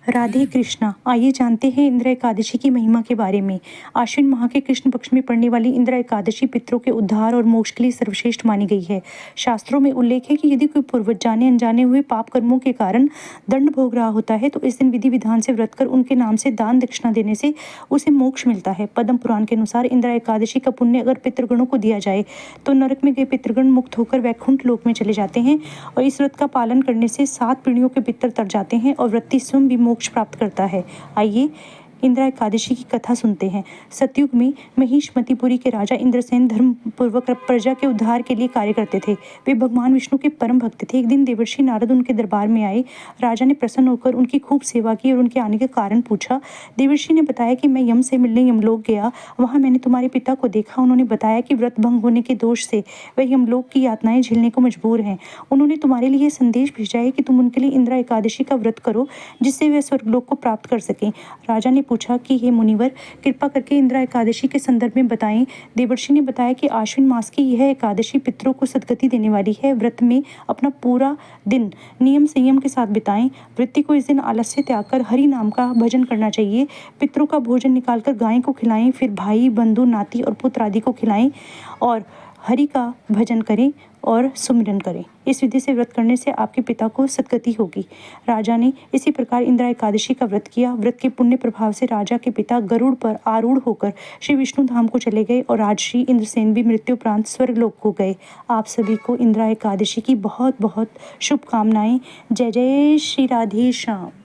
राधे कृष्णा। आइए जानते हैं इंदिरा एकादशी की महिमा के बारे में। आश्विन माह के कृष्ण पक्ष में पड़ने वाली इंदिरा एकादशी पितरों के उद्धार और मोक्ष के लिए सर्वश्रेष्ठ मानी गई है। शास्त्रों में उल्लेख है कि यदि कोई पूर्वज जाने अनजाने हुए पाप कर्मों के कारण दंड भोग रहा होता है तो इस दिन विधि विधान से व्रत कर उनके नाम से दान दक्षिणा देने से उसे मोक्ष मिलता है। पद्म पुराण के अनुसार इंदिरा एकादशी का पुण्य अगर पितृगणों को दिया जाए तो नरक में गए पितृगण मुक्त होकर वैकुंठ लोक में चले जाते हैं और इस व्रत का पालन करने से 7 पीढ़ियों के पितर तर जाते हैं और व्रती स्वयं भी मोक्ष प्राप्त करता है। आइए इंदिरा एकादशी की कथा सुनते हैं। सतयुग में महिषमतीपुरी के राजा इंद्रसेन धर्म पूर्वक प्रजा के उद्धार के लिए कार्य करते थे। वे भगवान विष्णु के परम भक्त थे। एक दिन देवर्षि नारद उनके दरबार में आए। राजा ने प्रसन्न होकर उनकी खूब सेवा की और उनके आने का कारण पूछा। देवर्षि ने बताया कि मैं यम से मिलने यमलोक गया, वहां मैंने तुम्हारे पिता को देखा। उन्होंने बताया कि व्रत भंग होने के दोष से वह यमलोक की यातनाएं झेलने को मजबूर हैं। उन्होंने तुम्हारे लिए संदेश भेजा है कि तुम उनके लिए इंदिरा एकादशी का व्रत करो जिससे वे स्वर्गलोक को प्राप्त कर सकें। राजा ने पूछा कि हे मुनिवर, कृपा करके इंदिरा एकादशी के संदर्भ में बताएं। देवर्षि ने बताया कि आश्विन मास की यह एकादशी पितरों को सद्गति देने वाली है। व्रत में अपना पूरा दिन नियम संयम के साथ बिताएं। वृत्ति को इस दिन आलस्य त्याग कर हरि नाम का भजन करना चाहिए। पितरों का भोजन निकालकर गाय को खिलाएं, फिर भाई बंधु नाती और पुत्र आदि को खिलाएं और हरि का भजन करें और सुमिरन करें। इस विधि से व्रत करने से आपके पिता को सद्गति होगी। राजा ने इसी प्रकार इंदिरा एकादशी का व्रत किया। व्रत के पुण्य प्रभाव से राजा के पिता गरुड़ पर आरूढ़ होकर श्री विष्णु धाम को चले गए और राजश्री इंद्रसेन भी मृत्युपरांत स्वर्गलोक को गए। आप सभी को इंदिरा एकादशी की बहुत बहुत शुभकामनाएं। जय जय श्री राधे श्याम।